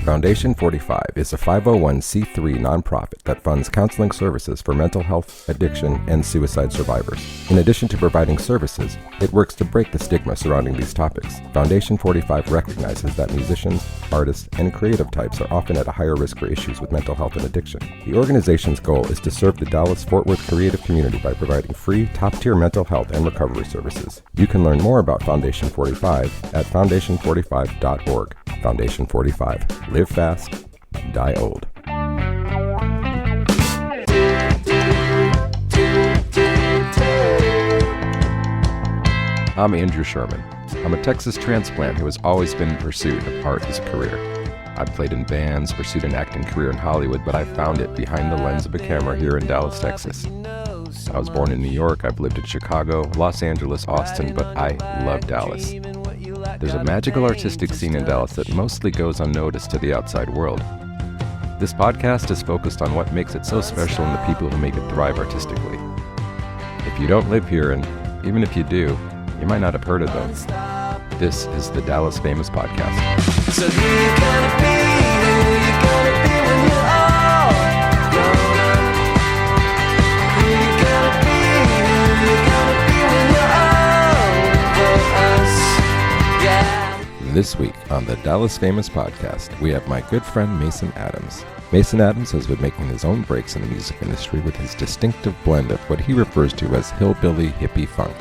Foundation 45 is a 501c3 nonprofit that funds counseling services for mental health, addiction, and suicide survivors. In addition to providing services, it works to break the stigma surrounding these topics. Foundation 45 recognizes that musicians, artists, and creative types are often at a higher risk for issues with mental health and addiction. The organization's goal is to serve the Dallas-Fort Worth creative community by providing free, top-tier mental health and recovery services. You can learn more about Foundation 45 at foundation45.org. Foundation 45. Live fast, die old. I'm Andrew Sherman. I'm a Texas transplant who has always been in pursuit of art as a career. I've played in bands, pursued an acting career in Hollywood, but I found it behind the lens of a camera here in Dallas, Texas. I was born in New York, I've lived in Chicago, Los Angeles, Austin, but I love Dallas. There's a magical artistic scene in Dallas that mostly goes unnoticed to the outside world. This podcast is focused on what makes it so special and the people who make it thrive artistically. If you don't live here, and even if you do, you might not have heard of them. This is the Dallas Famous Podcast. So who you gonna be? Who you gonna be when you're all grown up? Who you gonna be? Who you gonna be when you're all for us? Yeah. This week on the Dallas Famous Podcast, we have my good friend Mason Adams. Mason Adams has been making his own breaks in the music industry with his distinctive blend of what he refers to as hillbilly hippie funk.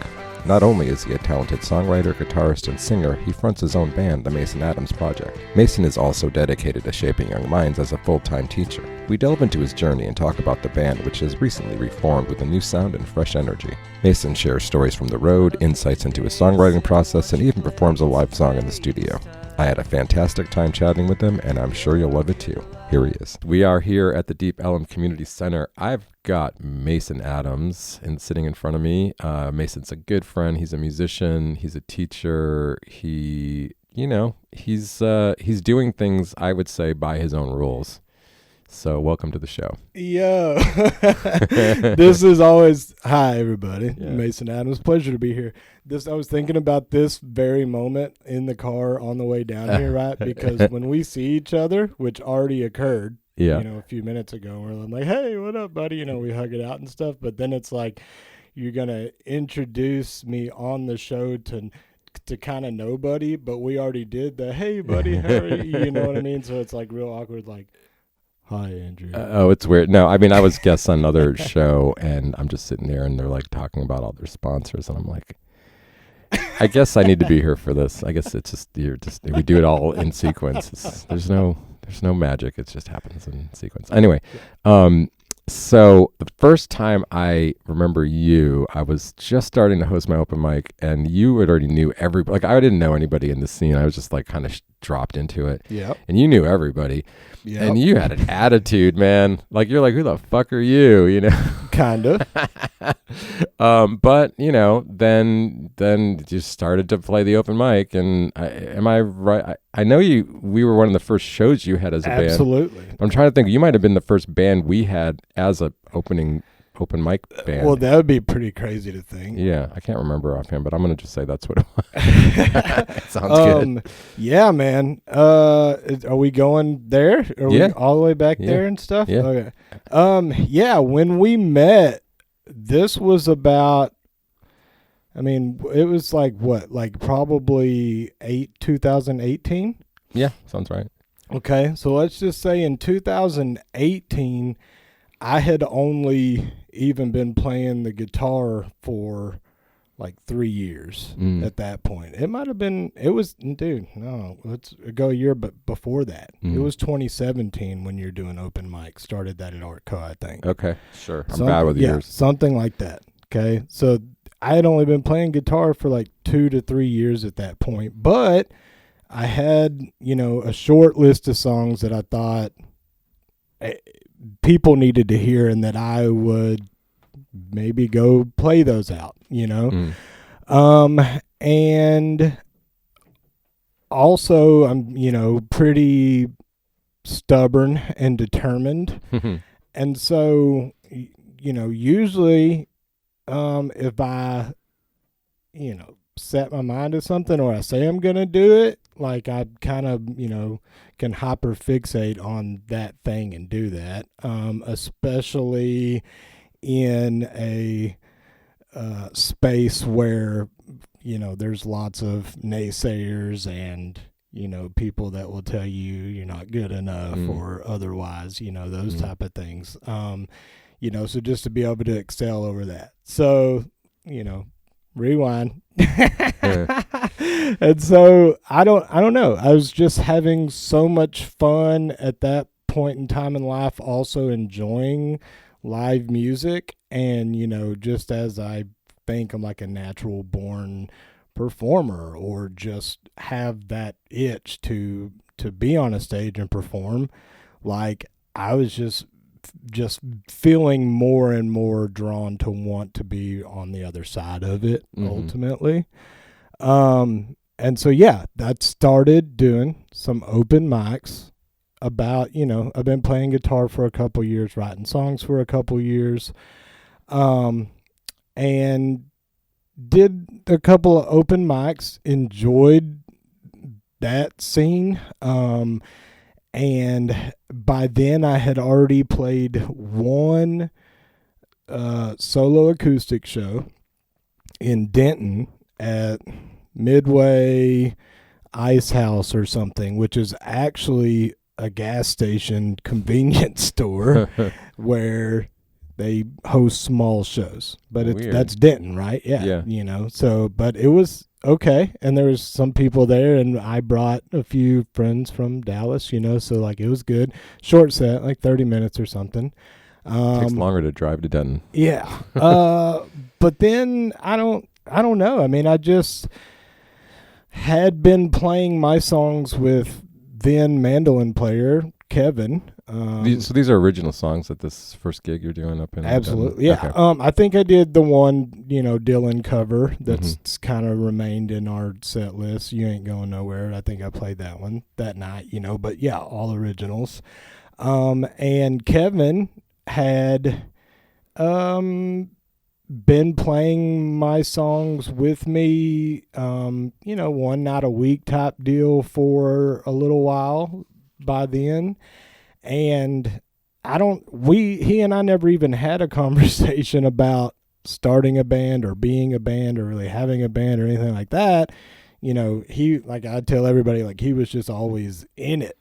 Not only is he a talented songwriter, guitarist, and singer, he fronts his own band, the Mason Adams Project. Mason is also dedicated to shaping young minds as a full-time teacher. We delve into his journey and talk about the band, which has recently reformed with a new sound and fresh energy. Mason shares stories from the road, insights into his songwriting process, and even performs a live song in the studio. I had a fantastic time chatting with him, and I'm sure you'll love it too. Here he is. We are here at the Deep Ellum Community Center. I've got Mason Adams sitting in front of me. Mason's a good friend. He's a musician. He's a teacher. He's doing things, I would say, by his own rules. So welcome to the show. Yo, this is always, hi everybody, Yeah. Mason Adams, pleasure to be here. I was thinking about this very moment in the car on the way down here, right? Because when we see each other, which already occurred, a few minutes ago, we're like, hey, what up, buddy? We hug it out and stuff, but then it's like, you're going to introduce me on the show to kind of nobody, but we already did the, hey buddy, how are you? You know what I mean? So it's like real awkward, like, hi, Andrew. It's weird. No, I mean, I was guest on another show, and I'm just sitting there, and they're like talking about all their sponsors, and I'm like, I guess I need to be here for this. I guess it's just we do it all in sequence. There's no magic. It just happens in sequence. Anyway, so the first time I remember you, I was just starting to host my open mic, and you already knew everybody. Like, I didn't know anybody in the scene. I was just like kind of dropped into it. Yeah. And you knew everybody. Yep. And you had an attitude, man. Like, you're like, who the fuck are you? Kind of. But then you just started to play the open mic, and am I right? I know we were one of the first shows you had as a band. Absolutely. I'm trying to think. You might have been the first band we had as a open mic band. Well, that would be pretty crazy to think. Yeah, I can't remember offhand, but I'm going to just say that's what it was. Sounds good. Yeah, man. Are we going there? Are we all the way back there and stuff? Yeah. Okay. Yeah, when we met, this was about, it was like what? Like probably 2018? Yeah, sounds right. Okay, so let's just say in 2018, I had only even been playing the guitar for like 3 years at that point. It might have been, let's go a year but before that. It was 2017 when you're doing open mic. Started that at Artco, I think. Okay, sure. I'm bad with years. Something like that. Okay, so I had only been playing guitar for like 2 to 3 years at that point, but I had, a short list of songs that I thought people needed to hear and that I would maybe go play those out, and also I'm, pretty stubborn and determined. And so, usually, if I, set my mind to something or I say I'm going to do it, like I kind of, can hyperfixate on that thing and do that, especially in a space where, there's lots of naysayers and, people that will tell you you're not good enough or otherwise, those type of things. So just to be able to excel over that. So, rewind. And so I don't know. I was just having so much fun at that point in time in life, also enjoying live music. And, just as I think I'm like a natural born performer or just have that itch to be on a stage and perform, like I was just feeling more and more drawn to want to be on the other side of it ultimately. And so, that started doing some open mics about, I've been playing guitar for a couple years, writing songs for a couple years, and did a couple of open mics, enjoyed that scene. And by then I had already played one solo acoustic show in Denton at Midway Ice House or something, which is actually a gas station convenience store where they host small shows. But that's Denton, right? Yeah. So, but it was okay. And there was some people there, and I brought a few friends from Dallas, so like it was good. Short set, like 30 minutes or something. Takes longer to drive to Denton. Yeah. But then I don't know. I mean, I just had been playing my songs with then mandolin player Kevin. So these are original songs at this first gig you're doing up in absolutely Denton? Yeah. Okay. I think I did the one Dylan cover that's kind of remained in our set list, You Ain't Going Nowhere. I think I played that one that night, but yeah, all originals. And Kevin had been playing my songs with me, one night a week type deal for a little while by then. And he and I never even had a conversation about starting a band or being a band or really having a band or anything like that. He, like I tell everybody, like he was just always in it,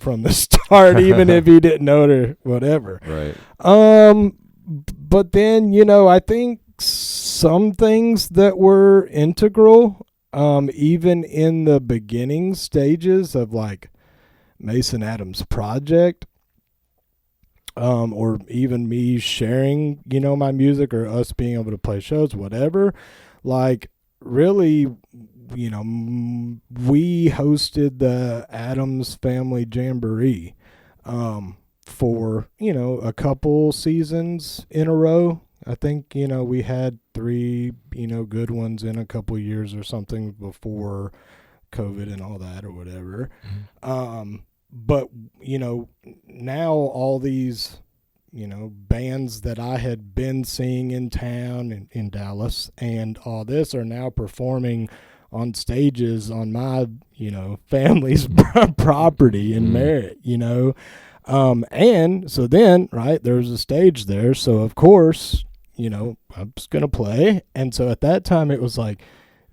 from the start, even if he didn't know it or whatever. Right. But then, I think some things that were integral, even in the beginning stages of like Mason Adams' project, or even me sharing, my music or us being able to play shows, whatever, like really, we hosted the Adams Family Jamboree, for, a couple seasons in a row. I think, we had 3, good ones in a couple years or something before COVID and all that or whatever. But, now all these, bands that I had been seeing in town in Dallas and all this are now performing on stages on my, family's property in Merritt, and so then, right, there was a stage there. So of course, I was going to play. And so at that time it was like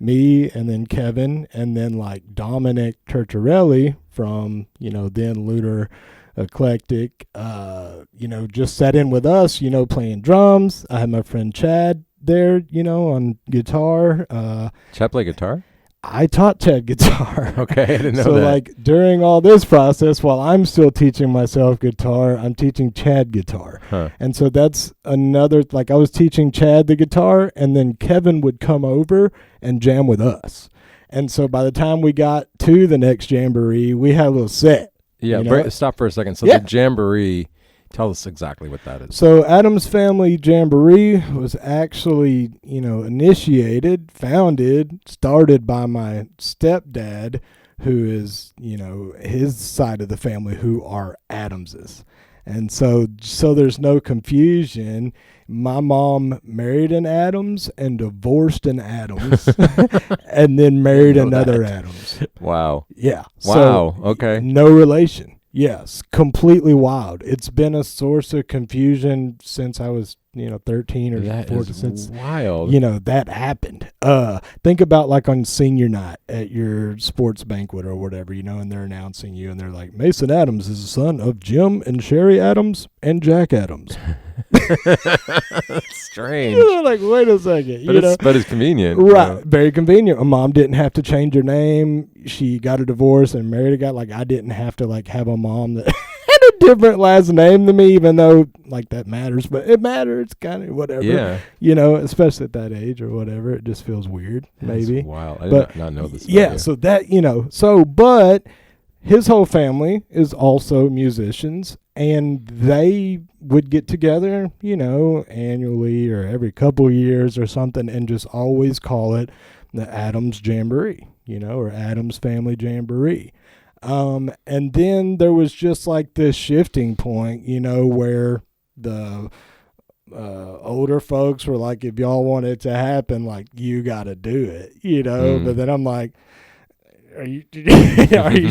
me and then Kevin and then like Dominic Turturelli from, then Lunar Eclectic, just sat in with us, playing drums. I had my friend Chad there, on guitar. Chad play guitar? I taught Chad guitar. Okay, I didn't know so that. So like during all this process, while I'm still teaching myself guitar, I'm teaching Chad guitar. And so that's another, like I was teaching Chad the guitar and then Kevin would come over and jam with us. And so by the time we got to the next Jamboree, we had a little set. Yeah, stop for a second. So the Jamboree, tell us exactly what that is. So Adams Family Jamboree was actually, initiated, founded, started by my stepdad, who is, his side of the family who are Adamses. And so there's no confusion. My mom married an Adams and divorced an Adams and then married another Adams. Wow. Yeah. Wow. So, okay. No relation. Yes. Completely wild. It's been a source of confusion since I was, 13 or That 14. is Since, wild. that happened. Think about like on senior night at your sports banquet or whatever, and they're announcing you and they're like, Mason Adams is the son of Jim and Sherry Adams and Jack Adams. That's strange. Like, wait a second. But it's convenient. Right. Very convenient. My mom didn't have to change her name. She got a divorce and married a guy. Like, I didn't have to like have a mom that had a different last name than me, even though like that matters, but it matters kind of whatever. Yeah. Especially at that age or whatever. It just feels weird, maybe. That's wild. I did not know this. Yeah. So that, but his whole family is also musicians, and they would get together, annually or every couple of years or something, and just always call it the Adams Jamboree, or Adams Family Jamboree. And then there was just like this shifting point, where the older folks were like, if y'all want it to happen, like, you got to do it, But then I'm like, are you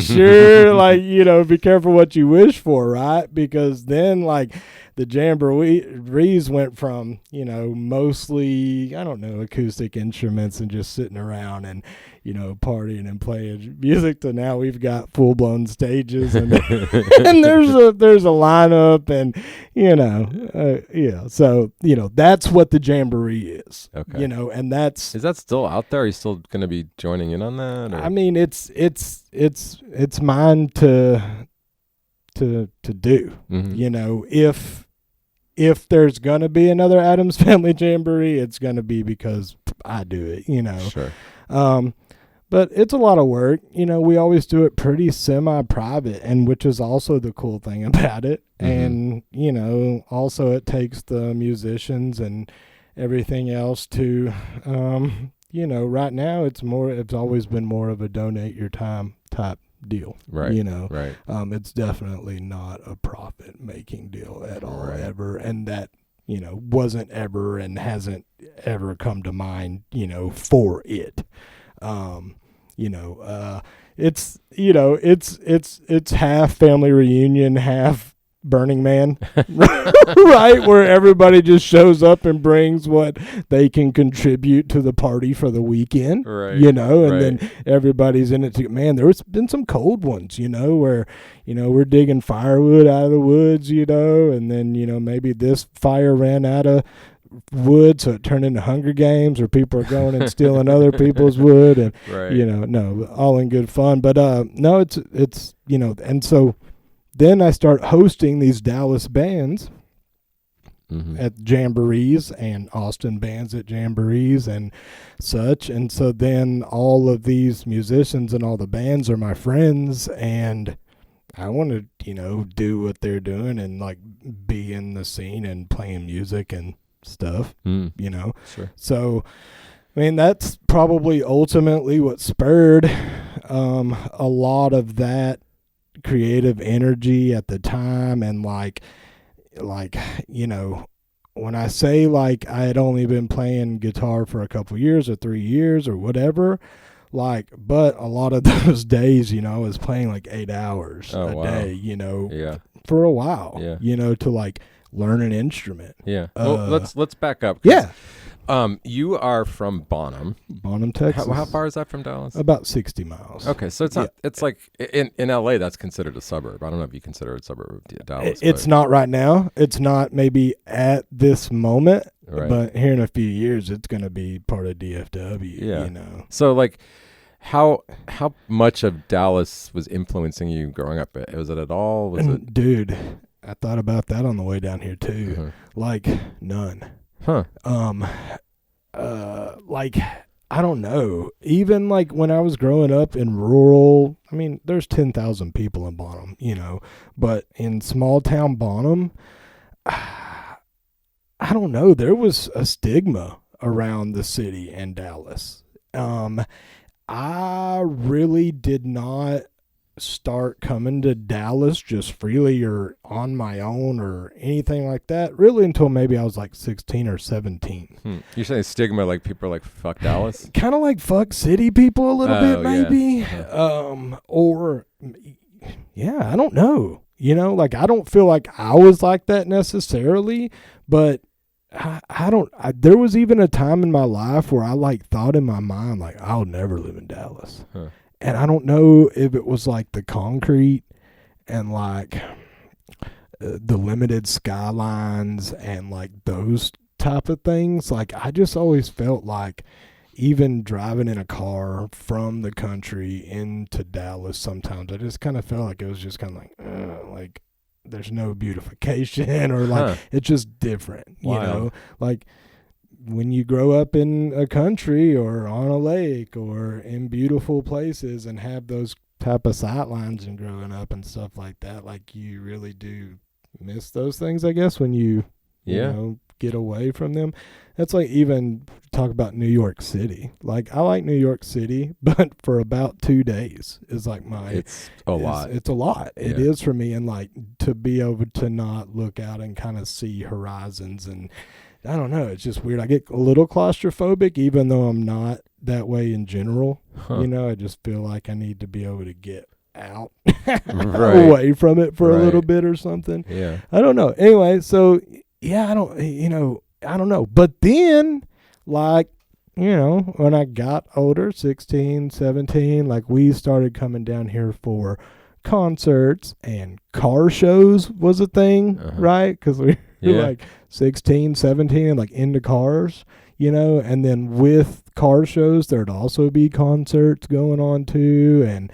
sure? Like, be careful what you wish for, right? Because then, like, the jamborees went from, mostly, I don't know, acoustic instruments and just sitting around and, partying and playing music to now we've got full blown stages and, and there's a lineup and, So, that's what the jamboree is. Okay. And that's. Is that still out there? Are you still going to be joining in on that? Or? I mean, it's mine to do. Mm-hmm. If there's gonna be another Adams Family Jamboree, it's gonna be because I do it. Sure. But it's a lot of work. We always do it pretty semi-private, and which is also the cool thing about it. Mm-hmm. And also it takes the musicians and everything else to. Right now it's always been more of a donate your time type deal. Right. Right. It's definitely not a profit making deal at all, Right. ever. And that, wasn't ever and hasn't ever come to mind, for it. It's half family reunion, half Burning Man, right? Where everybody just shows up and brings what they can contribute to the party for the weekend, right? And then everybody's in it to, man, there's been some cold ones, where, we're digging firewood out of the woods, and then, maybe this fire ran out of wood, so it turned into Hunger Games, or people are going and stealing other people's wood, and, right. No, all in good fun. But, no, it's, and so, then I start hosting these Dallas bands at jamborees and Austin bands at jamborees and such. And so then all of these musicians and all the bands are my friends, and I want to, do what they're doing and like be in the scene and playing music and stuff, Sure. So, I mean, that's probably ultimately what spurred a lot of that creative energy at the time. And like when I say like I had only been playing guitar for a couple years or 3 years or whatever, like, but a lot of those days, I was playing like 8 hours a day, for a while, to like learn an instrument. Well, let's back up. You are from Bonham, Texas. How far is that from Dallas? About 60 miles. Okay, so it's not. It's like in LA, that's considered a suburb. I don't know if you consider it a suburb of Dallas. It's not right now. It's not maybe at this moment, but here in a few years, it's going to be part of DFW. Yeah. So like, how much of Dallas was influencing you growing up? Was it at all? Dude, I thought about that on the way down here too. Mm-hmm. Like none. Huh. Like, I don't know. Even like when I was growing up in rural, I mean, there's 10,000 people in Bonham, but in small town Bonham, I don't know. There was a stigma around the city and Dallas. I really did not start coming to Dallas just freely or on my own or anything like that really until maybe I was like 16 or 17. You're saying stigma, like people are like, fuck Dallas? Kind of like fuck city people a little bit, maybe. Yeah. Or, yeah, I don't know. You know, like I don't feel like I was like that necessarily, but there was even a time in my life where I like thought in my mind, like, I'll never live in Dallas. And I don't know if it was like the concrete and like the limited skylines and like those type of things. Like I just always felt like even driving in a car from the country into Dallas sometimes, I just kind of felt like it was just kind of like there's no beautification or like it's just different, you know, like when you grow up in a country or on a lake or in beautiful places and have those type of sightlines and growing up and stuff like that, like you really do miss those things, I guess, when you know, get away from them. That's like even talk about New York City. Like I like New York City, but for about 2 days is like it's a lot. It's a lot. It is for me. And like to be able to not look out and kind of see horizons, and I don't know, it's just weird. I get a little claustrophobic even though I'm not that way in general. You know, I just feel like I need to be able to get out away from it for a little bit or something. Yeah. I don't know. Anyway, so yeah, I don't know. But then, like, you know, when I got older, 16, 17, like we started coming down here for concerts and car shows was a thing, right? Because we were like 16, 17 and like into cars, you know, and then with car shows, there'd also be concerts going on too. And,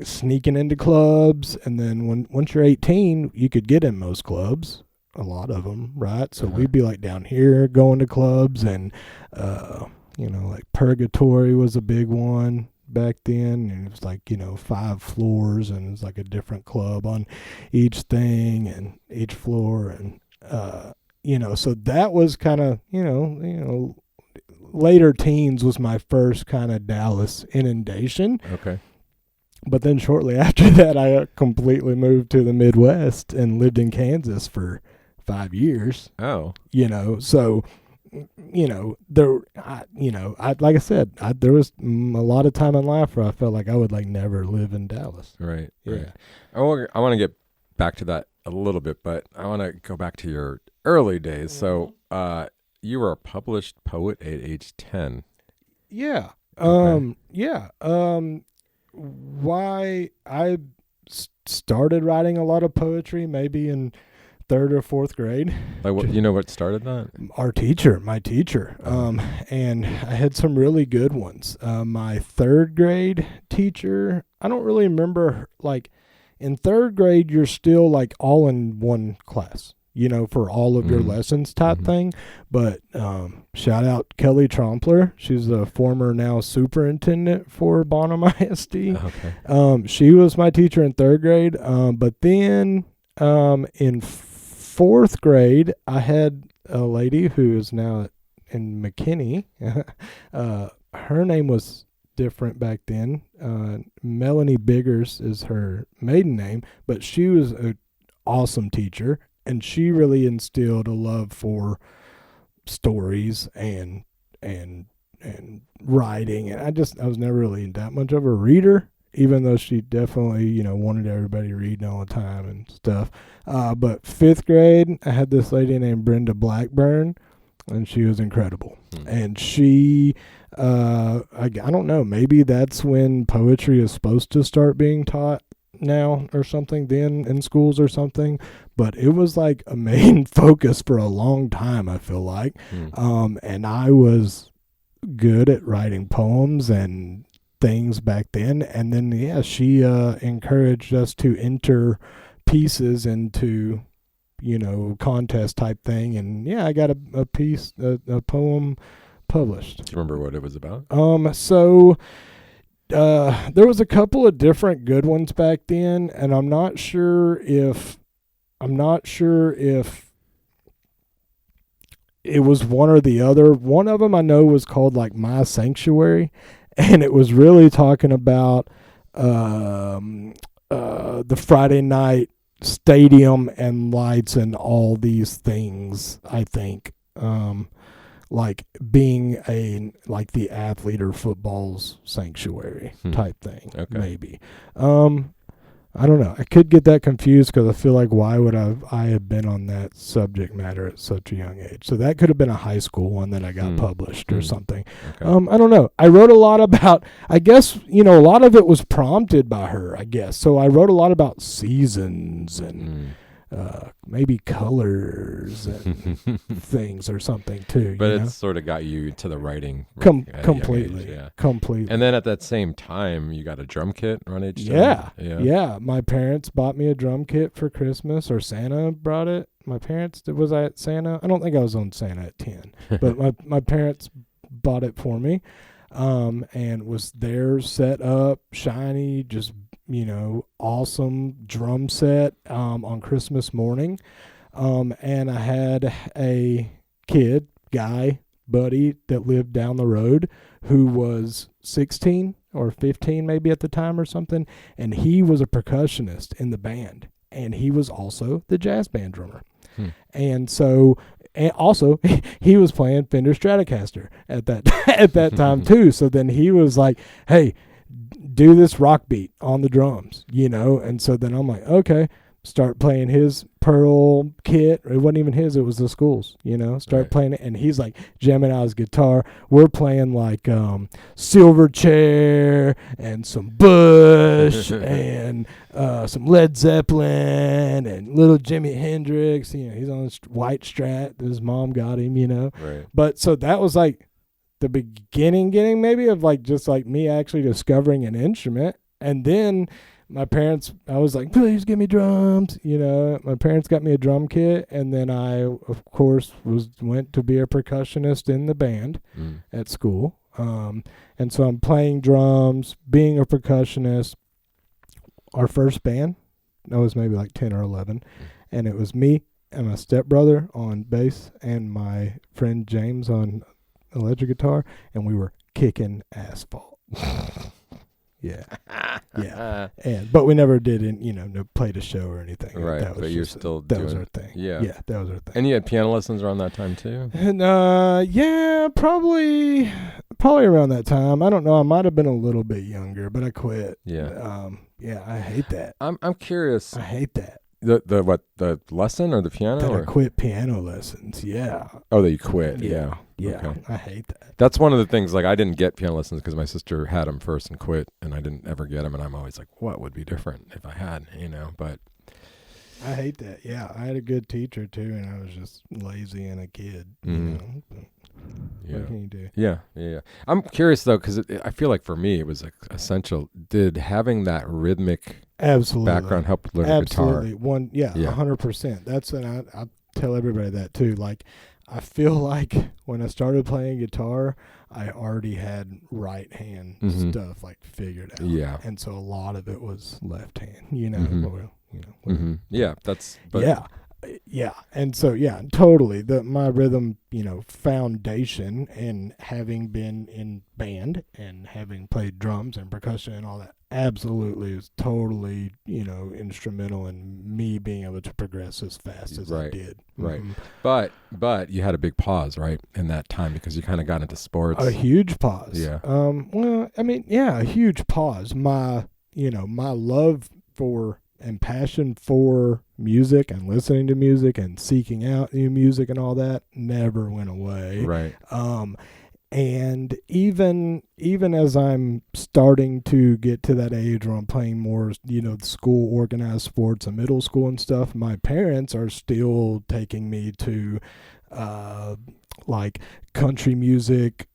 sneaking into clubs, and then once you're 18 you could get in most clubs, a lot of them, right? So we'd be like down here going to clubs, and you know, like Purgatory was a big one back then, and it was like, you know, 5 floors, and it was like a different club on each thing and each floor, and you know, so that was kind of, you know later teens was my first kind of Dallas inundation. But then shortly after that, I completely moved to the Midwest and lived in Kansas for 5 years. You know, so, you know, like I said, there was a lot of time in life where I felt like I would like never live in Dallas. Right. I want to get back to that a little bit, but I want to go back to your early days. So, you were a published poet at age 10. Yeah. Why I started writing a lot of poetry maybe in 3rd or 4th grade. Like what, you know what started that? My teacher. And I had some really good ones. My 3rd grade teacher, I don't really remember, like in 3rd grade you're still like all in one class, you know, for all of your lessons type thing. But shout out Kelly Trompler. She's a former now superintendent for Bonham ISD. She was my teacher in 3rd grade. But then in 4th grade, I had a lady who is now in McKinney. Her name was different back then. Melanie Biggers is her maiden name, but she was an awesome teacher. And she really instilled a love for stories and writing. And I was never really that much of a reader, even though she definitely, you know, wanted everybody reading all the time and stuff. But 5th grade, I had this lady named Brenda Blackburn, and she was incredible. And she, I don't know, maybe that's when poetry is supposed to start being taught now or something, then in schools or something, but it was like a main focus for a long time, I feel like. And I was good at writing poems and things back then, and then she encouraged us to enter pieces into, you know, contest type thing, and I got a piece, a poem published. Do you remember what it was about? So there was a couple of different good ones back then, and I'm not sure if it was one or the other. One of them I know was called like My Sanctuary, and it was really talking about the Friday night stadium and lights and all these things, I think, like being like the athlete or football's sanctuary type thing, maybe. I don't know. I could get that confused because I feel like why would I have been on that subject matter at such a young age? So that could have been a high school one that I got published or something. I don't know. I wrote a lot about, I guess, a lot of it was prompted by her, I guess. So I wrote a lot about seasons and maybe colors and things or something too. But it sort of got you to the writing completely. Completely. And then at that same time, you got a drum kit around age 10? Yeah. My parents bought me a drum kit for Christmas, or Santa brought it. My parents, was I at Santa? I don't think I was on Santa at 10, but my parents bought it for me, and was there set up, shiny, just awesome drum set on Christmas morning. And I had a guy buddy that lived down the road who was 16 or 15 maybe at the time or something, and he was a percussionist in the band, and he was also the jazz band drummer. And so, and also he was playing Fender Stratocaster at that time too. So then he was like, hey, do this rock beat on the drums, and so then I'm like, okay, start playing his Pearl kit. It wasn't even his, it was the school's, start playing it, and he's like jamming out his guitar. We're playing like Silverchair and some Bush and some Led Zeppelin and little Jimi Hendrix. He's on this white Strat that his mom got him, Right. But so that was like the beginning maybe of like just like me actually discovering an instrument. And then my parents, I was like, please give me drums. My parents got me a drum kit, and then I, of course, went to be a percussionist in the band at school. And so I'm playing drums, being a percussionist. Our first band, I was maybe like 10 or 11, and it was me and my stepbrother on bass and my friend James on electric guitar, and we were kicking asphalt. Yeah. But we never did, played a show or anything. Right. That was but you're still that doing was our thing. Yeah. Yeah, that was our thing. And you had piano lessons around that time too? And yeah, probably around that time. I don't know. I might have been a little bit younger, but I quit. Yeah. Yeah, I hate that. I'm curious. I hate that. The lesson or the piano? That I quit piano lessons. Yeah. Oh, that you quit. Yeah. Okay. I hate that. That's one of the things. Like, I didn't get piano lessons because my sister had them first and quit, and I didn't ever get them. And I'm always like, what would be different if I had? But I hate that. Yeah, I had a good teacher too, and I was just lazy and a kid. What can you do? Yeah. I'm curious though, because I feel like for me it was essential. Did having that rhythmic background help learn guitar? 100%. That's and I tell everybody that too. Like, I feel like when I started playing guitar, I already had right hand stuff like figured out. Yeah, and so a lot of it was left hand. Yeah. And so, totally. My rhythm, foundation, and having been in band and having played drums and percussion and all that, absolutely is totally, instrumental in me being able to progress as fast as I did. Right. But you had a big pause, right, in that time because you kind of got into sports. A huge pause. Yeah. A huge pause. My love for and passion for music and listening to music and seeking out new music and all that never went away. Right. And even as I'm starting to get to that age where I'm playing more, school organized sports and middle school and stuff, my parents are still taking me to like country music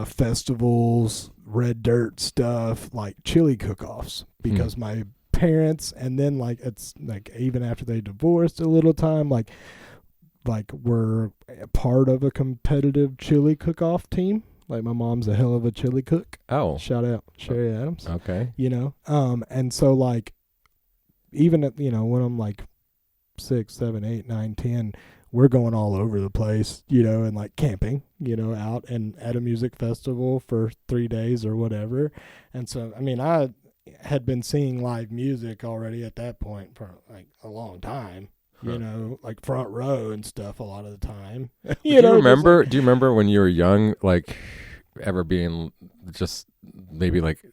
festivals, red dirt stuff, like chili cook-offs, because my parents, and then like it's like even after they divorced a little time, like we're part of a competitive chili cook-off team. Like, my mom's a hell of a chili cook. Oh, shout out Sherry Adams. Okay. And so like even at when I'm like 6, 7, 8, 9, 10, we're going all over the place, and like camping, out and at a music festival for 3 days or whatever. And so, I mean, I had been seeing live music already at that point for like a long time. Like front row and stuff a lot of the time. Do you remember when you were young, like ever being just maybe like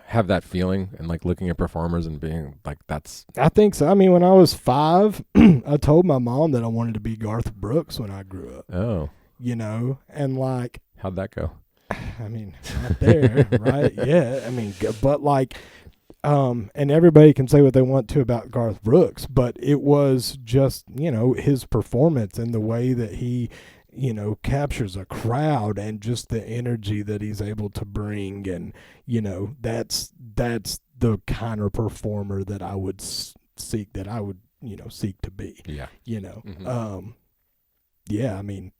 have that feeling and like looking at performers and being like, I think so. I mean, when I was 5, I told my mom that I wanted to be Garth Brooks when I grew up. Oh. And like. How'd that go? I mean, not there, right? Yeah. I mean, but like, and everybody can say what they want to about Garth Brooks, but it was just, his performance and the way that he, captures a crowd and just the energy that he's able to bring. And, that's the kind of performer that I would seek to be. Yeah. Yeah, I mean,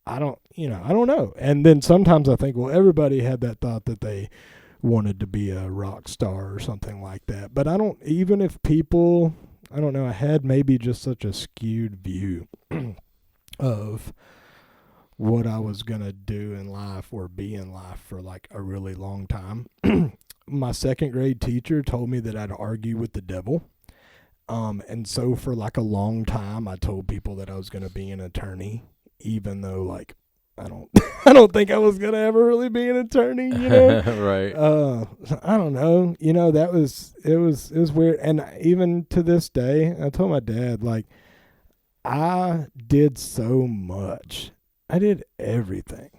I don't know. And then sometimes I think, well, everybody had that thought that they wanted to be a rock star or something like that. But I don't know, I had maybe just such a skewed view of what I was going to do in life or be in life for like a really long time. My 2nd grade teacher told me that I'd argue with the devil. And so for like a long time, I told people that I was going to be an attorney, even though like, I don't think I was gonna ever really be an attorney, Right. I don't know. It was weird. And even to this day, I told my dad, like, I did so much. I did everything.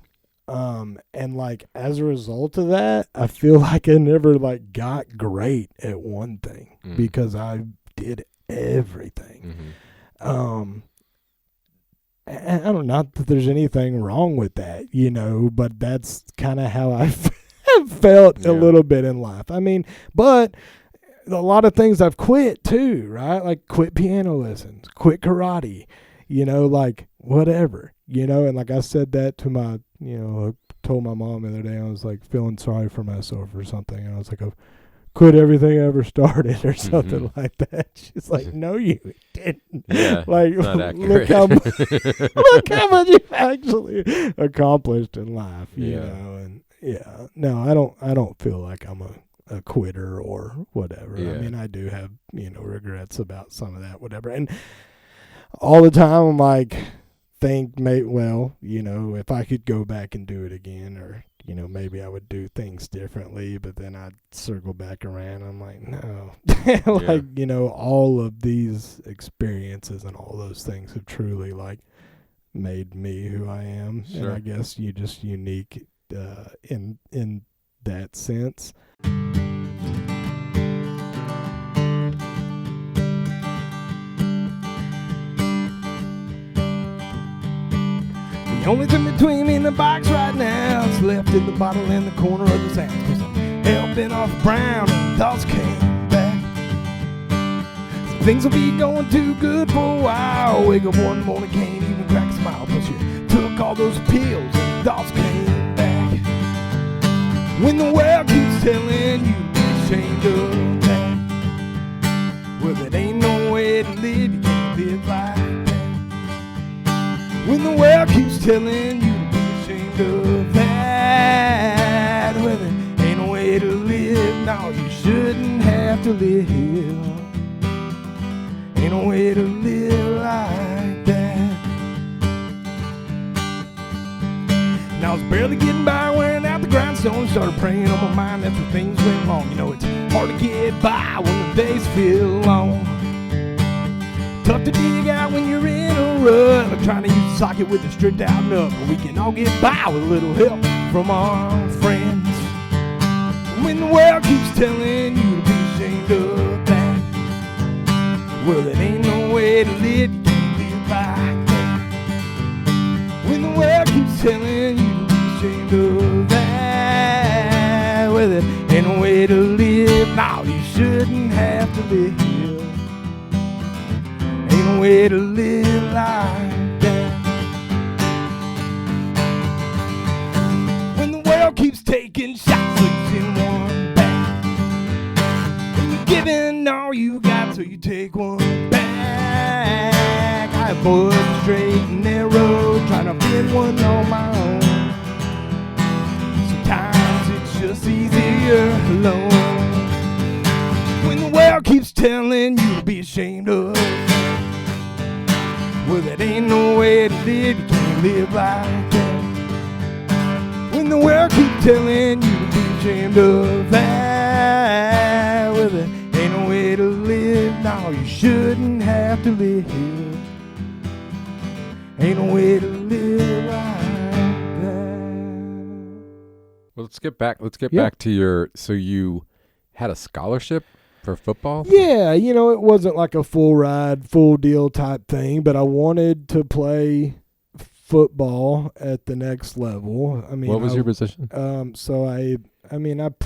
And like as a result of that, I feel like I never like got great at one thing because I did everything. I don't know that there's anything wrong with that, but that's kind of how I felt a little bit in life. I mean, but a lot of things I've quit too, right? Like quit piano lessons, quit karate, like whatever, and like I said that to my, I told my mom the other day, I was like feeling sorry for myself or something. And I was like, I've quit everything I ever started or something like that. She's like, no, you didn't. Yeah, like, look how much you've actually accomplished in life, you know. And no, I don't feel like I'm a quitter or whatever. I mean, I do have, regrets about some of that, whatever. And all the time I'm like, if I could go back and do it again, or maybe I would do things differently, but then I'd circle back around. I'm like, no, all of these experiences and all those things have truly like made me who I am. Sure. And I guess you're just unique in that sense. The only thing between me and the box right now is left in the bottle in the corner of the sand. 'Cause I'm helping off the brown and thoughts came back. So things will be going too good for a while. Wake up one morning, can't even crack a smile. But you took all those pills and thoughts came back. When the world keeps telling you to be ashamed of that, well, it ain't no way to live, you can't live like that. When the world keeps telling you to be ashamed of that, well, there ain't no way to live. No, you shouldn't have to live. Ain't no way to live like that. And I was barely getting by, wearing out the grindstone. Started praying on my mind after things went wrong. It's hard to get by when the days feel long. Tough to dig out when you're in a rut, like trying to use a socket with a stripped out nut. But we can all get by with a little help from our friends. When the world keeps telling you to be ashamed of that, well, it ain't no way to live, you can't live like that. When the world keeps telling you to be ashamed of that, well, it ain't no way to live. No, you shouldn't have to live. Ain't no way to live like that. When the world keeps taking shots, in one back, and you're giving all you got, so you take one back. life, boy, straight and narrow, trying to find one on my own. Sometimes it's just easier alone. When the world keeps telling you to be ashamed of, well, that ain't no way to live, you can't live like that. When the world keeps telling you to be ashamed of that, well, that ain't no way to live, no, you shouldn't have to live. Ain't no way to live like that. Well, let's get back to your, so you had a scholarship for football? Yeah, it wasn't like a full ride, full deal type thing, but I wanted to play football at the next level. I mean, what was your position? So I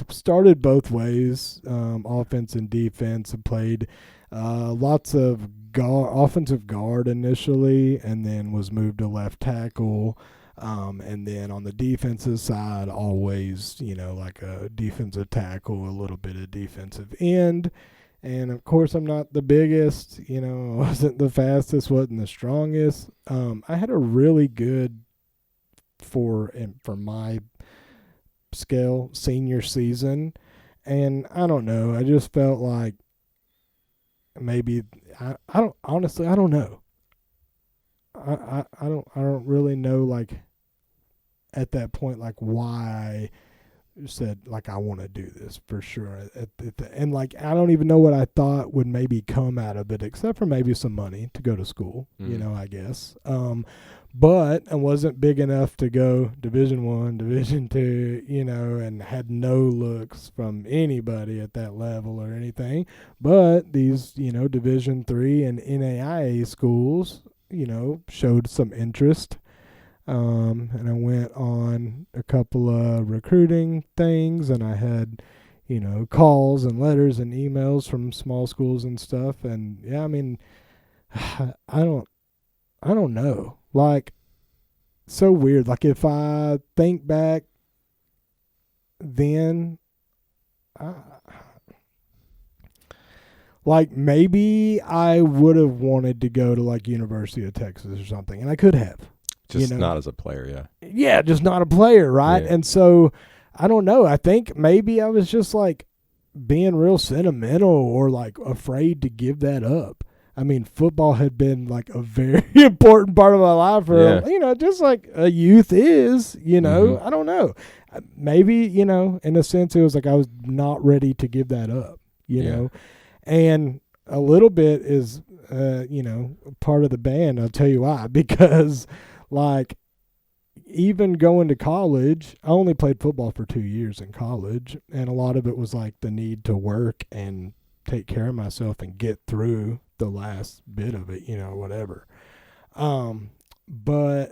started both ways, offense and defense, and played lots of offensive guard initially, and then was moved to left tackle. And then on the defensive side, always, like a defensive tackle, a little bit of defensive end. And, of course, I'm not the biggest, wasn't the fastest, wasn't the strongest. I had a really good, for my scale, senior season. And I don't know, I just felt like maybe, I don't know. I don't really know, like, at that point, like, why I said, like, I want to do this for sure. And, like, I don't even know what I thought would maybe come out of it, except for maybe some money to go to school, I guess. But I wasn't big enough to go Division I, Division II, and had no looks from anybody at that level or anything. But these, Division III and NAIA schools, showed some interest. And I went on a couple of recruiting things, and I had, calls and letters and emails from small schools and stuff. And yeah, I mean, I don't know. Like, so weird. Like, if I think back then, like, maybe I would have wanted to go to, like, University of Texas or something, and I could have. Just not as a player, yeah. Yeah, just not a player, right? Yeah. And so, I don't know. I think maybe I was just, like, being real sentimental or, like, afraid to give that up. I mean, football had been, like, a very important part of my life for, just like a youth is, Mm-hmm. I don't know. Maybe, in a sense, it was like I was not ready to give that up, you know. And a little bit is, part of the band. I'll tell you why. Because, like, even going to college, I only played football for 2 years in college, and a lot of it was like the need to work and take care of myself and get through the last bit of it, whatever. But,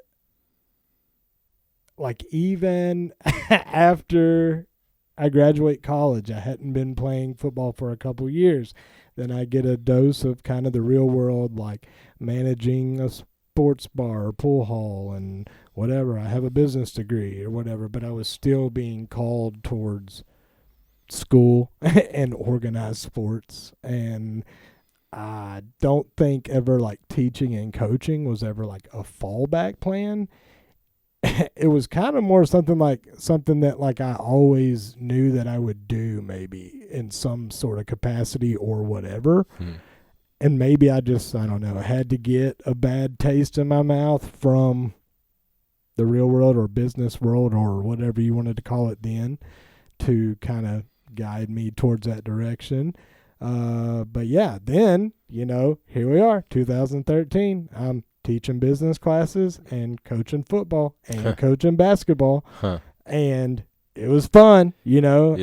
like, even after I graduate college, I hadn't been playing football for a couple years. Then I get a dose of kind of the real world, like managing a sports bar or pool hall and whatever. I have a business degree or whatever, but I was still being called towards school and organized sports. And I don't think ever, like, teaching and coaching was ever like a fallback plan. It was kind of more something that like I always knew that I would do, maybe in some sort of capacity or whatever. And maybe I don't know, I had to get a bad taste in my mouth from the real world or business world or whatever you wanted to call it then to kind of guide me towards that direction. But yeah, then, here we are, 2013. I'm teaching business classes and coaching football and coaching basketball. And it was fun, Yeah.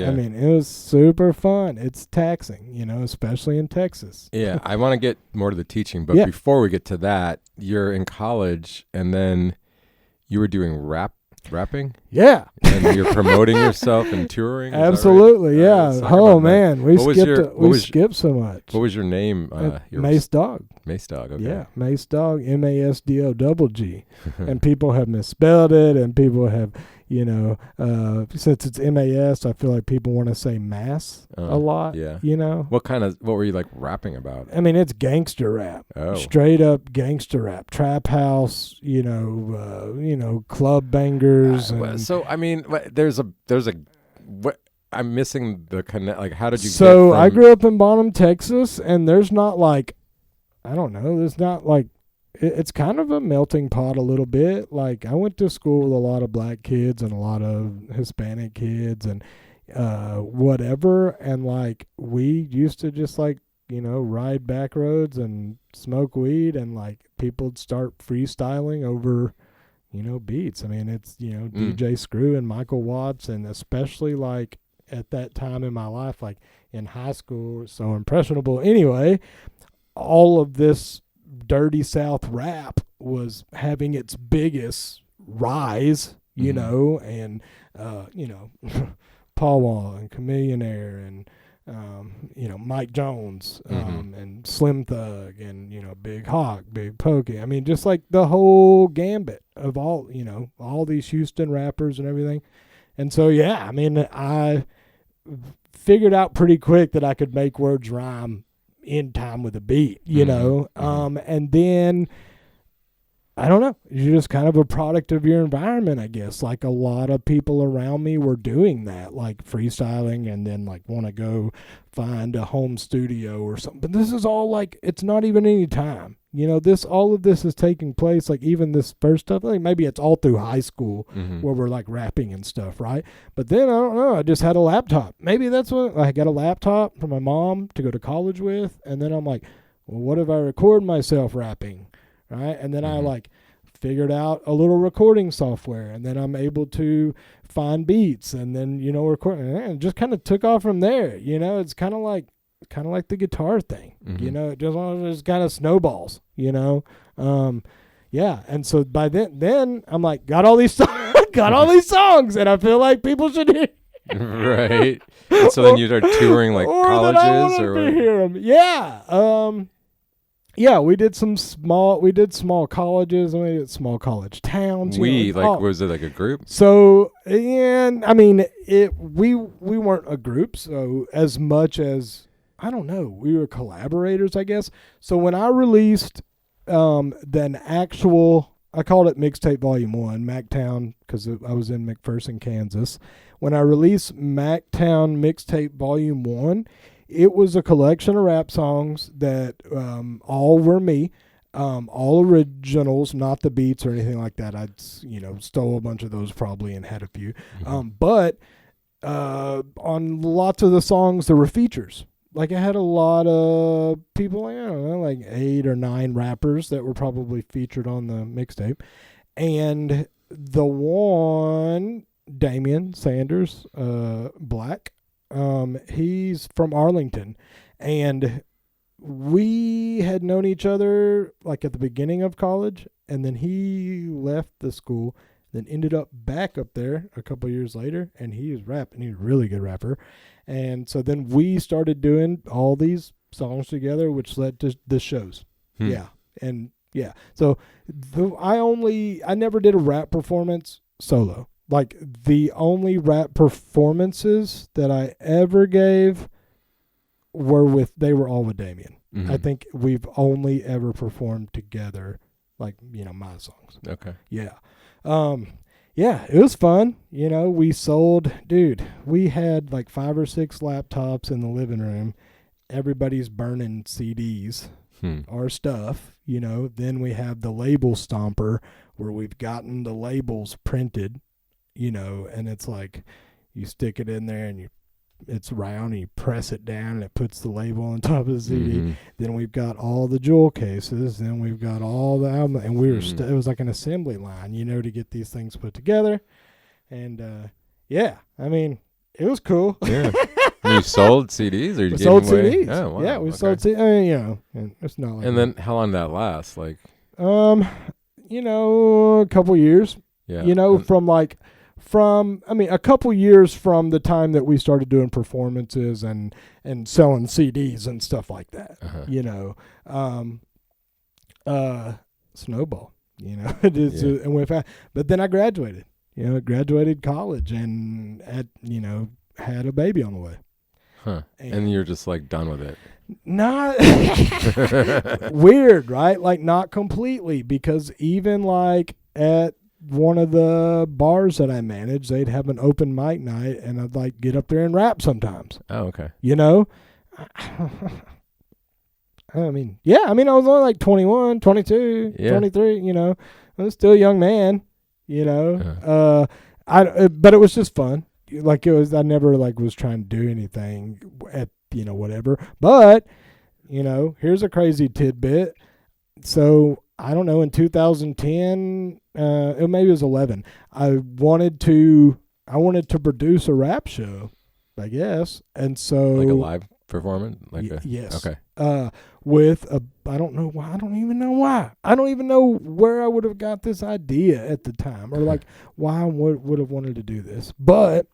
I mean, it was super fun. It's taxing, especially in Texas. Yeah, I want to get more to the teaching, but before we get to that, you're in college and then you were doing rapping? Yeah. And you're promoting yourself and touring? Absolutely, right? Yeah. Oh, man. We skipped so much. What was your name? Mace Dog. Mace Dog, okay. Yeah, Mace Dog, MASDOG. And people have misspelled it, and people have, You know, since it's MAS, I feel like people want to say mass a lot. Yeah. You know, What were you like rapping about? I mean, it's gangster rap, straight up gangster rap, trap house. You know, club bangers. So I mean, there's a what I'm missing the connect. Like, how did you? So I grew up in Bonham, Texas, and there's not like, I don't know, there's not like. It's kind of a melting pot a little bit. Like, I went to school with a lot of black kids and a lot of Hispanic kids and whatever. And, like, we used to just, like, you know, ride back roads and smoke weed. And, like, people would start freestyling over, you know, beats. I mean, it's, you know, DJ Screw and Michael Watts. And especially, like, at that time in my life, like, in high school, so impressionable. Anyway, all of this Dirty South rap was having its biggest rise, you know, and you know, Paul Wall and Chameleonaire and you know, Mike Jones and Slim Thug and, you know, Big Hawk, Big Pokey. I mean, just like the whole gambit of all, you know, all these Houston rappers and everything. And so, yeah, I mean, I figured out pretty quick that I could make words rhyme in time with a beat, you know. And then I don't know, you're just kind of a product of your environment, I guess. Like, a lot of people around me were doing that, like freestyling, and then like want to go find a home studio or something. But this is all like, it's not even any time, you know. All of this is taking place, like even this first stuff, like maybe it's all through high school where we're like rapping and stuff, right? But then I don't know, I just had a laptop. Maybe that's what I got, a laptop from my mom to go to college with, and then I'm like, well, what if I record myself rapping? Right. And then I like figured out a little recording software, and then I'm able to find beats, and then, you know, recording, and it just kind of took off from there. You know, it's kind of like the guitar thing, you know, it just kind of snowballs, you know? Yeah. And so by then I'm like, got all these songs, and I feel like people should hear. Right. And so then you start touring like colleges or hear them. Yeah. Yeah, we did small colleges, and we did small college towns. Was it like a group? So, and I mean, we weren't a group, so as much as, I don't know, we were collaborators, I guess. So when I released then actual, I called it Mixtape Volume 1, MacTown, because I was in McPherson, Kansas. When I released MacTown Mixtape Volume 1, it was a collection of rap songs that all were me, all originals, not the beats or anything like that. I'd, you know, stole a bunch of those probably and had a few. But on lots of the songs, there were features. Like, I had a lot of people, I don't know, like 8 or 9 rappers that were probably featured on the mixtape. And the one, Damian Sanders, Black, he's from Arlington, and we had known each other like at the beginning of college, and then he left the school, then ended up back up there a couple years later, and he was rapping. He's a really good rapper. And so then we started doing all these songs together, which led to the shows. Yeah. And yeah, so I never did a rap performance solo. Like, the only rap performances that I ever gave they were all with Damien. I think we've only ever performed together, like, you know, my songs. Okay. Yeah. Yeah, it was fun. You know, we had like 5 or 6 laptops in the living room. Everybody's burning CDs, our stuff, you know. Then we have the label stomper, where we've gotten the labels printed, you know, and it's like you stick it in there and it's round and you press it down and it puts the label on top of the CD. Then we've got all the jewel cases, then we've got all the album, and it was like an assembly line, you know, to get these things put together. And yeah, I mean, it was cool. Yeah. You sold CDs, or you sold CDs? Oh, wow. Yeah, we sold CDs. I mean, you know, and it's not like. And then how long did that last? Like, you know, a couple years. Yeah. You know, a couple years from the time that we started doing performances and selling CDs and stuff like that. You know, snowball. You know, it is. And went fast. But then I graduated. graduated college and had a baby on the way. Huh. And you're just like done with it. Not weird, right? Like not completely, because even like at one of the bars that I managed, they'd have an open mic night and I'd like get up there and rap sometimes. Oh, okay. I mean, I was only like 21, 22, 23, I was still a young man, but it was just fun. Like I never like was trying to do anything at, whatever. But, here's a crazy tidbit. So I don't know, in 2010, maybe it was 11. I wanted to produce a rap show, I guess. And so like a live performance? Yes. Okay. With I don't know why. I don't even know why. I don't even know where I would have got this idea at the time, or like why I would have wanted to do this. But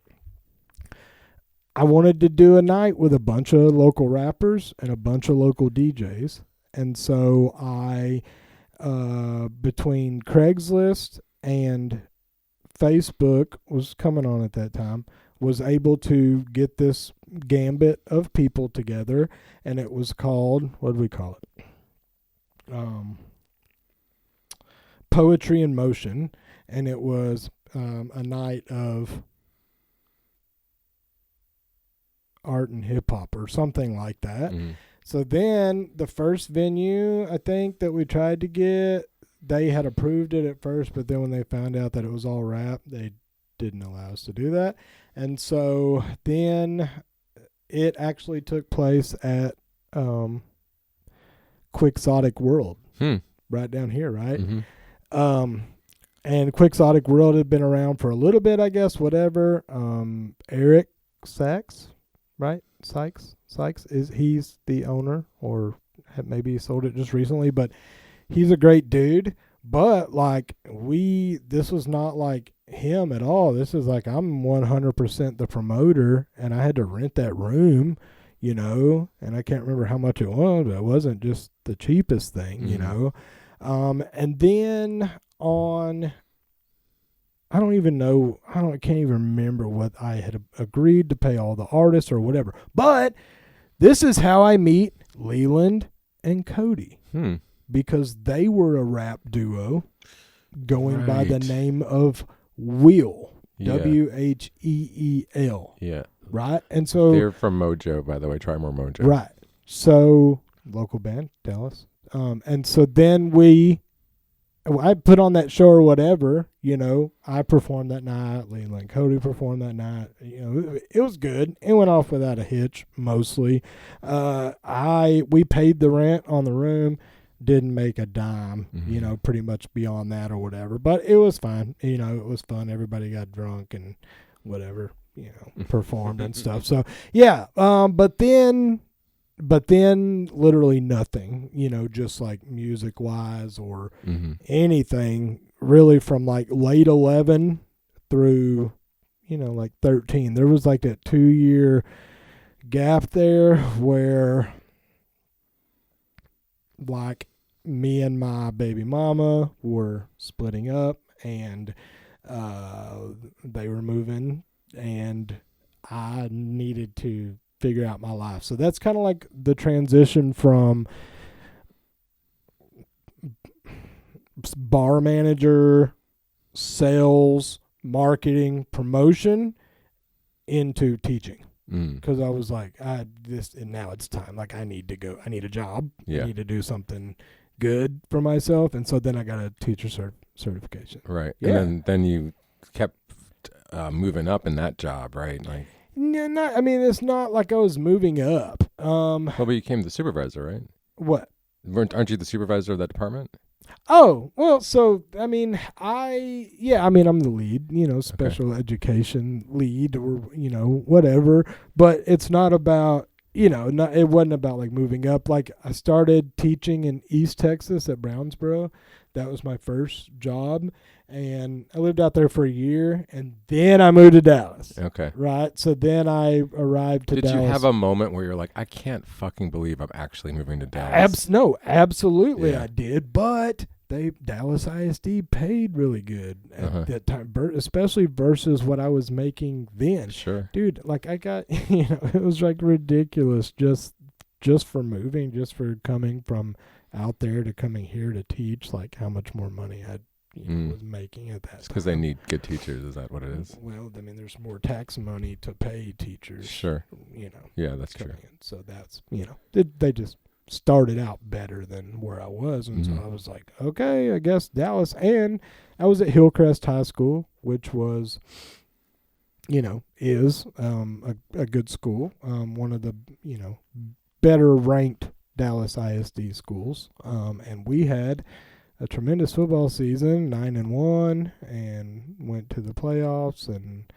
I wanted to do a night with a bunch of local rappers and a bunch of local DJs. And so I, between Craigslist and Facebook was coming on at that time, was able to get this gambit of people together, and it was called, what did we call it? Poetry in Motion, and it was a night of art and hip hop or something like that. Mm-hmm. So then the first venue, I think, that we tried to get, they had approved it at first, but then when they found out that it was all rap, they didn't allow us to do that. And so then it actually took place at Quixotic World, right down here, right? Mm-hmm. And Quixotic World had been around for a little bit, I guess, whatever. Eric Sachs, right? Sykes, he's the owner, or maybe he sold it just recently, but he's a great dude. But like this was not like him at all. This is like I'm 100% the promoter, and I had to rent that room, and I can't remember how much it was, but it wasn't just the cheapest thing, and then I can't even remember what I had agreed to pay all the artists or whatever. But this is how I meet Leland and Cody. Because they were a rap duo going by the name of Wheel. WHEEL. Yeah. Right? And so they're from Mojo, by the way. Try More Mojo. Right. So local band, Dallas. And so then I put on that show or whatever, I performed that night, Leland and Cody performed that night, it was good. It went off without a hitch, mostly. We paid the rent on the room, didn't make a dime, pretty much beyond that or whatever, but it was fine. It was fun. Everybody got drunk and whatever, performed and stuff. So yeah. But then literally nothing, just like music wise or anything really from like late 11 through, like 13. There was like that 2-year gap there where like me and my baby mama were splitting up, and they were moving, and I needed to figure out my life. So that's kind of like the transition from bar manager, sales, marketing, promotion into teaching. Because I was like, and now it's time. Like I need to go. I need a job. Yeah. I need to do something good for myself. And so then I got a teacher certification. Right. Yeah. And then you kept moving up in that job, right? Like. No, it's not like I was moving up. Well, but you became the supervisor, right? What? Aren't you the supervisor of that department? Oh, well, so, I'm the lead, special education lead or, whatever. But it's not about, it wasn't about like moving up. Like I started teaching in East Texas at Brownsboro. That was my first job. And I lived out there for a year, and then I moved to Dallas. Okay. Right? So then I arrived to Dallas. Did you have a moment where you're like, I can't fucking believe I'm actually moving to Dallas? No, absolutely I did. But Dallas ISD paid really good Uh-huh. at that time, especially versus what I was making then. Sure. Dude, like I got, it was like ridiculous just for moving, just for coming from out there to coming here to teach, like how much more money I was making at that time. Because they need good teachers. Is that what it is? Well, I mean, there's more tax money to pay teachers. Sure. Yeah, that's true. In. So that's, they just started out better than where I was. And so I was like, okay, I guess Dallas. And I was at Hillcrest High School, which was, is a good school. One of the, better ranked Dallas ISD schools. And we had a tremendous football season, 9-1, and went to the playoffs, and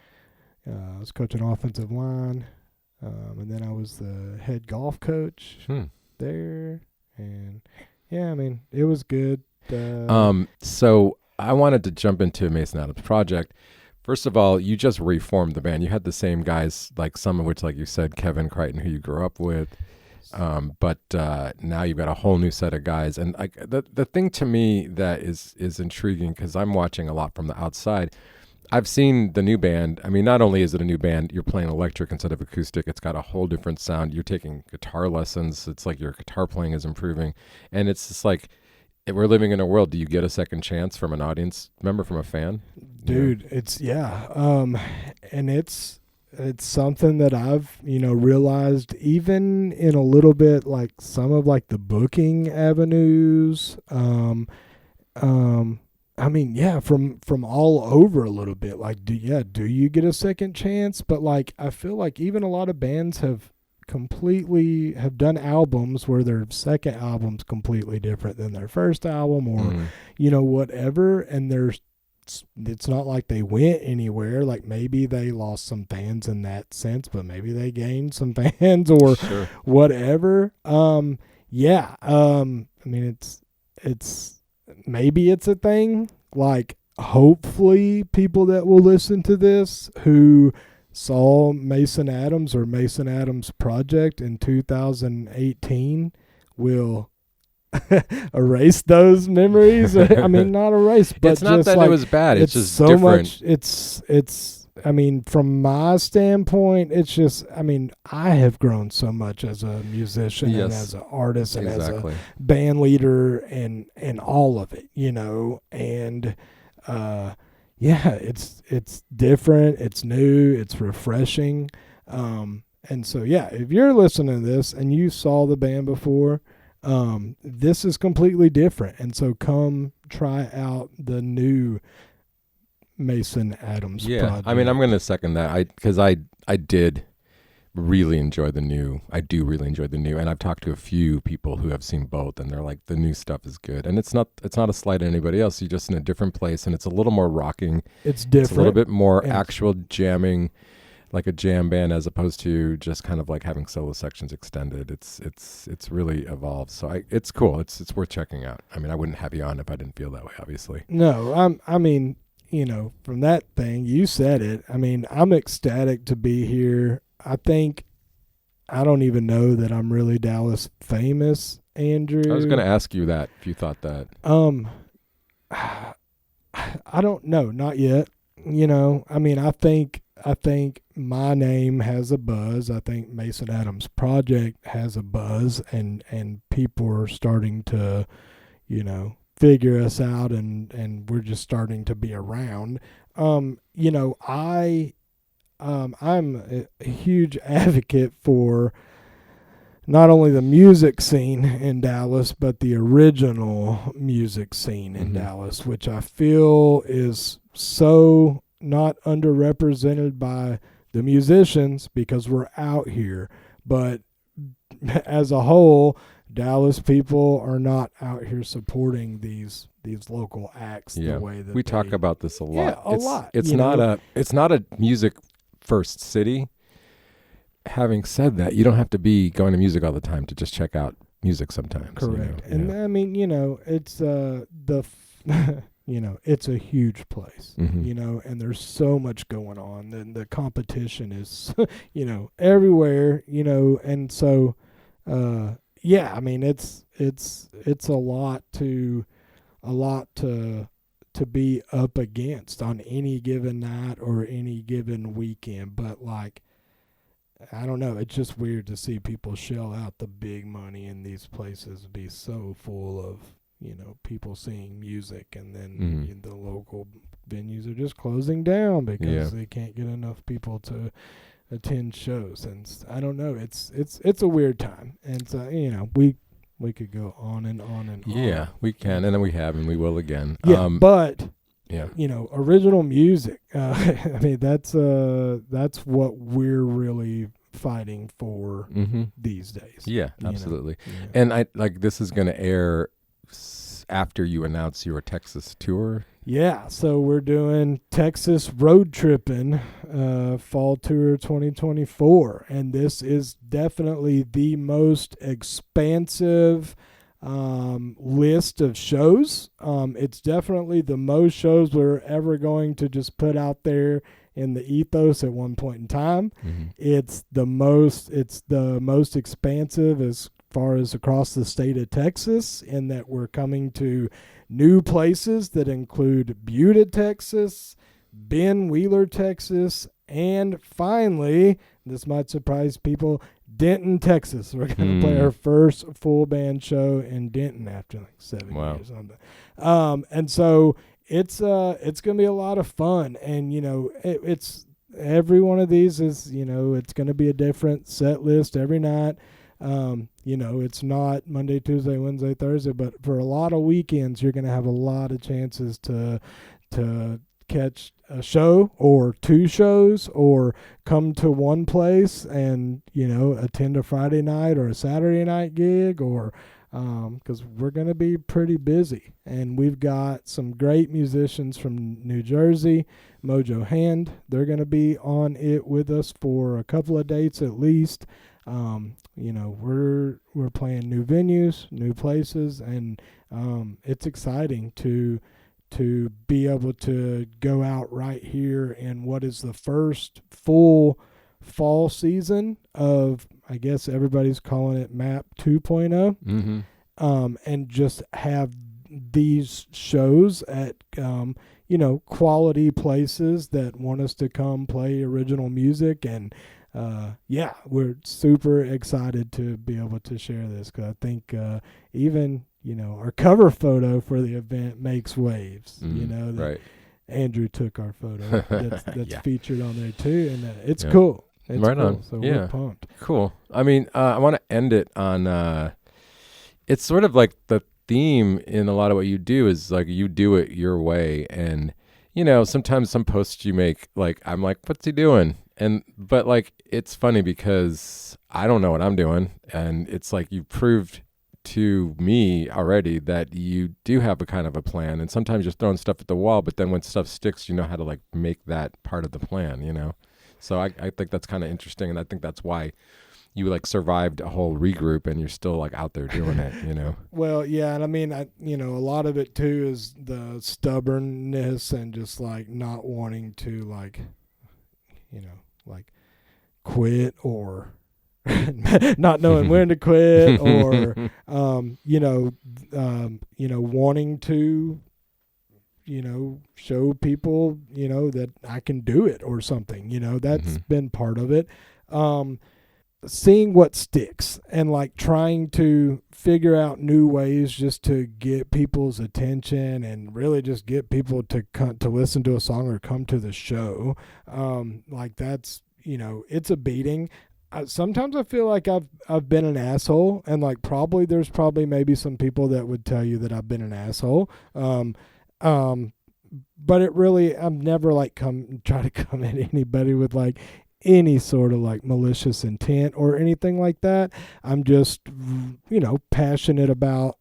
I was coaching offensive line. And then I was the head golf coach there, and it was good. So I wanted to jump into Mason Adams' project. First of all, you just reformed the band. You had the same guys, like some of which, like you said, Kevin Crichton, who you grew up with. But now you've got a whole new set of guys. And the thing to me that is intriguing, because I'm watching a lot from the outside, I've seen the new band. I mean, not only is it a new band, you're playing electric instead of acoustic. It's got a whole different sound. You're taking guitar lessons. It's like your guitar playing is improving. And it's just like, we're living in a world. Do you get a second chance from an audience member, from a fan? Dude, it's, and it's something that I've, realized even in a little bit, like some of like the booking avenues, from all over a little bit. Like, do you get a second chance? But like, I feel like even a lot of bands have done albums where their second album's completely different than their first album, or, whatever. And it's not like they went anywhere. Like maybe they lost some fans in that sense, but maybe they gained some fans or whatever. It's maybe it's a thing. Like hopefully people that will listen to this who saw Mason Adams or Mason Adams Project in 2018 will erase those memories. I mean, not erase, but it's not just that like, it was bad. It's just so different. much. It's. I mean, from my standpoint, it's just. I mean, I have grown so much as a musician and as an artist and as a band leader and all of it, and it's different. It's new. It's refreshing. And so if you're listening to this and you saw the band before. This is completely different, and so come try out the new Mason Adams project. I mean, I'm going to second that. Because I did really enjoy the new. I do really enjoy the new, and I've talked to a few people who have seen both, and they're like, the new stuff is good, and it's not a slight at anybody else. You're just in a different place, and it's a little more rocking. It's different. It's a little bit more actual jamming, like a jam band, as opposed to just kind of like having solo sections extended. It's really evolved. So it's cool. It's worth checking out. I mean, I wouldn't have you on if I didn't feel that way, obviously. No, I mean, from that thing, you said it. I mean, I'm ecstatic to be here. I don't even know that I'm really Dallas famous, Andrew. I was going to ask you that, if you thought that. I don't know, not yet. I mean, I think my name has a buzz. I think Mason Adams Project has a buzz, and people are starting to, figure us out, and we're just starting to be around. I'm a huge advocate for not only the music scene in Dallas, but the original music scene in Dallas, which I feel is so not underrepresented by the musicians because we're out here. But as a whole, Dallas people are not out here supporting these local acts the way that we talk about this a lot. Yeah, a lot. It's not a music first city. Having said that, you don't have to be going to music all the time to just check out music sometimes. Correct. And I mean, it's it's a huge place, and there's so much going on, and the competition is, everywhere, and so, I mean, it's a lot to a lot to be up against on any given night or any given weekend. But like, I don't know, it's just weird to see people shell out the big money in these places, be so full of, you know, people seeing music, and then the local venues are just closing down because they can't get enough people to attend shows. And I don't know, it's a weird time. And so, you know, we could go on and on and on. Yeah, we can, and then we have, and we will again. Yeah, but you know, original music. I mean, that's what we're really fighting for these days. Yeah, absolutely. Yeah. And I like, this is going to air after you announce your Texas tour. Yeah, so we're doing Texas road tripping, fall tour 2024, and this is definitely the most expansive list of shows. It's definitely the most shows we're ever going to just put out there in the ethos at one point in time. It's the most expansive as far as across the state of Texas, in that we're coming to new places that include Buda, Texas, Ben Wheeler, Texas, and finally, this might surprise people, Denton, Texas. We're going to play our first full band show in Denton after like 7 years. And so it's going to be a lot of fun. And, you know, it's every one of these is, you know, it's going to be a different set list every night. You know, it's not Monday, Tuesday, Wednesday, Thursday, but for a lot of weekends, you're going to have a lot of chances to catch a show or two shows, or come to one place and, you know, attend a Friday night or a Saturday night gig, or because we're going to be pretty busy. And we've got some great musicians from New Jersey, Mojo Hand. They're going to be on it with us for a couple of dates at least. You know, we're playing new venues, new places, and it's exciting to be able to go out right here in what is the first full fall season of, I guess everybody's calling it MAP 2.0, and just have these shows at you know, quality places that want us to come play original music. And yeah, we're super excited to be able to share this, because I think even, you know, our cover photo for the event makes waves. You know, that Andrew took our photo that's featured on there too, and it's cool. It's right cool. on. So we're pumped. Cool. I mean, I want to end it on it's sort of like the theme in a lot of what you do is like, you do it your way. And, you know, sometimes some posts you make, like, I'm like, what's he doing? But like, it's funny because I don't know what I'm doing. And it's like, you proved to me already that you do have a kind of a plan. And sometimes you're throwing stuff at the wall, but then when stuff sticks, you know how to like make that part of the plan, you know? So I think that's kind of interesting. And I think that's why you like survived a whole regroup and you're still like out there doing it, you know? Well, yeah. And I mean, you know, a lot of it too is the stubbornness and just like not wanting to like, you know, like quit, or not knowing when to quit, or, you know, wanting to, you know, show people, you know, that I can do it or something, you know, that's been part of it. Seeing what sticks and like trying to figure out new ways just to get people's attention and really just get people to listen to a song or come to the show. Like that's, you know, it's a beating. Sometimes I feel like I've been an asshole, and like there's probably maybe some people that would tell you that I've been an asshole. But it really, I've never like try to come at anybody with like any sort of like malicious intent or anything like that. I'm just, you know, passionate about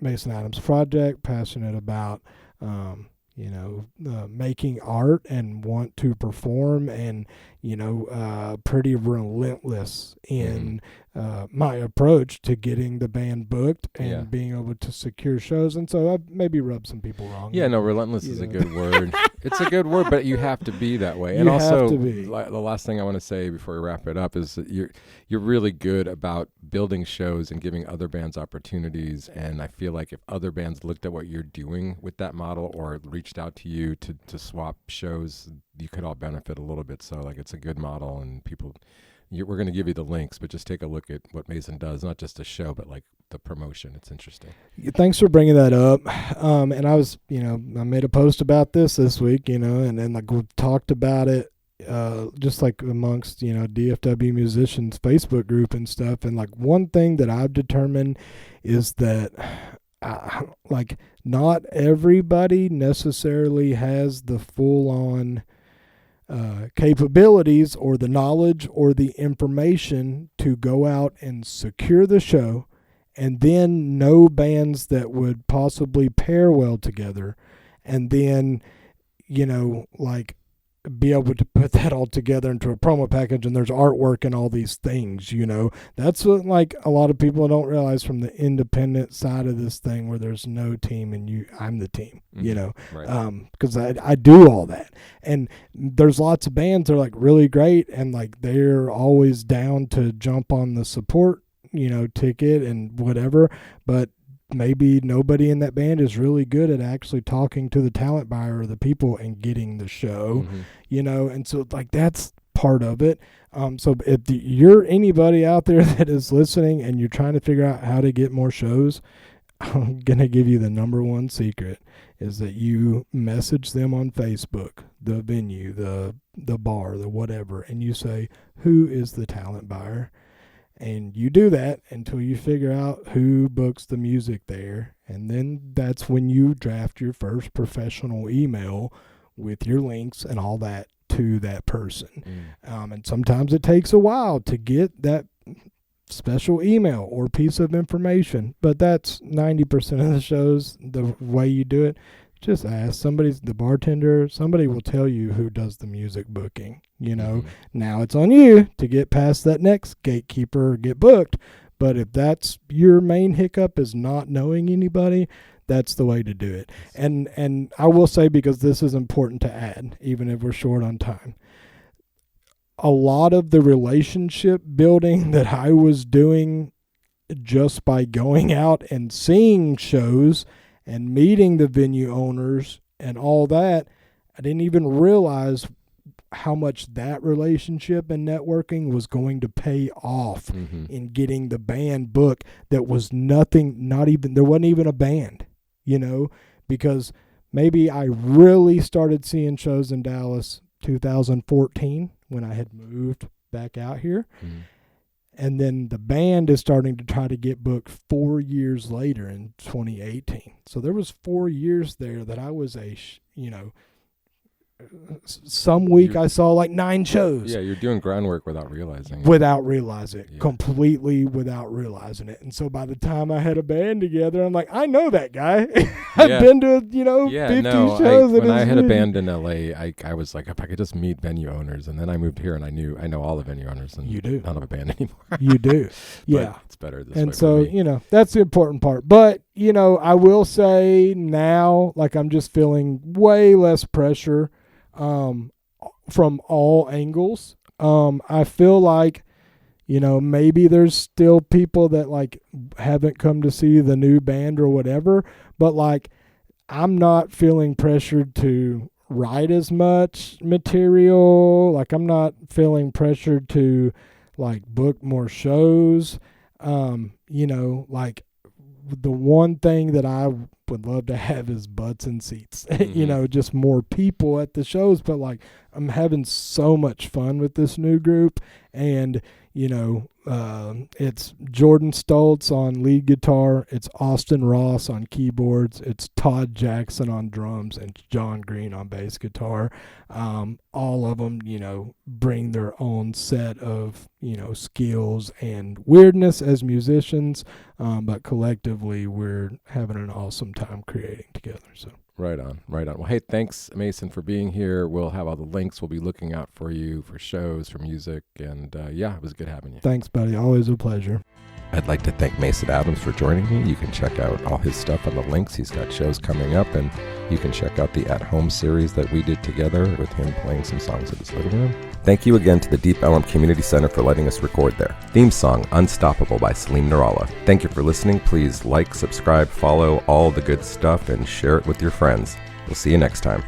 Mason Adams Project, passionate about, you know, making art, and want to perform, and, you know, pretty relentless in my approach to getting the band booked and being able to secure shows. And so I maybe rubbed some people wrong. Yeah, no, relentless is a good word. It's a good word, but you have to be that way. And You also, have to be. the last thing I want to say before we wrap it up is that you're really good about building shows and giving other bands opportunities. And I feel like if other bands looked at what you're doing with that model or reached out to you to swap shows, you could all benefit a little bit. So like it's a good model, and people... we're going to give you the links, but just take a look at what Mason does, not just a show, but like the promotion. It's interesting. Thanks for bringing that up. And I was, I made a post about this week, and then like we've talked about it, just like amongst, DFW musicians Facebook group and stuff. And like one thing that I've determined is that like not everybody necessarily has the full on capabilities or the knowledge or the information to go out and secure the show, and then know bands that would possibly pair well together, and then like be able to put that all together into a promo package, and there's artwork and all these things. That's what like a lot of people don't realize from the independent side of this thing, where there's no team and I'm the team. Right. Because I do all that, and there's lots of bands that are like really great, and like they're always down to jump on the support ticket and whatever, but maybe nobody in that band is really good at actually talking to the talent buyer or the people and getting the show, and so like that's part of it. So if you're anybody out there that is listening and you're trying to figure out how to get more shows, I'm going to give you the number one secret is that you message them on Facebook, the venue, the bar, the whatever, and you say, who is the talent buyer? And you do that until you figure out who books the music there. And then that's when you draft your first professional email with your links and all that to that person. And sometimes it takes a while to get that special email or piece of information, but that's 90% of the shows. The way you do it, just ask the bartender, somebody will tell you who does the music booking. Now it's on you to get past that next gatekeeper or get booked. But if that's your main hiccup is not knowing anybody, that's the way to do it. And I will say, because this is important to add, even if we're short on time, a lot of the relationship building that I was doing just by going out and seeing shows and meeting the venue owners and all that, I didn't even realize how much that relationship and networking was going to pay off in getting the band booked. That was nothing, there wasn't even a band, because maybe I really started seeing shows in Dallas 2014 when I had moved back out here. And then the band is starting to try to get booked 4 years later in 2018. So there was 4 years there that I was some week I saw like 9 shows. Yeah, you're doing groundwork without realizing it. Completely without realizing it. And so by the time I had a band together, I'm like, I know that guy. I've been to, 50 shows. When I had a band in LA, I was like, if I could just meet venue owners. And then I moved here and I know all the venue owners. And you do. Not have a band anymore. You do. Yeah. But it's better this and way so, for me. that's the important part. But, I will say now, like I'm just feeling way less pressure from all angles. I feel like, maybe there's still people that like haven't come to see the new band or whatever, but like I'm not feeling pressured to write as much material. Like I'm not feeling pressured to like book more shows. Like the one thing that I would love to have is butts and seats, just more people at the shows. But like I'm having so much fun with this new group, and it's Jordan Stoltz on lead guitar, it's Austin Ross on keyboards, it's Todd Jackson on drums, and John Green on bass guitar. All of them, bring their own set of, skills and weirdness as musicians, but collectively we're having an awesome time creating together. So. Right on. Well, hey, thanks, Mason, for being here. We'll have all the links. We'll be looking out for you for shows, for music, and it was good having you. Thanks, buddy. Always a pleasure. I'd like to thank Mason Adams for joining me. You can check out all his stuff on the links. He's got shows coming up, and you can check out the at-home series that we did together with him playing some songs in his living room. Thank you again to the Deep Ellum Community Center for letting us record there. Theme song, Unstoppable by Salim Nuralla. Thank you for listening. Please like, subscribe, follow, all the good stuff, and share it with your friends. We'll see you next time.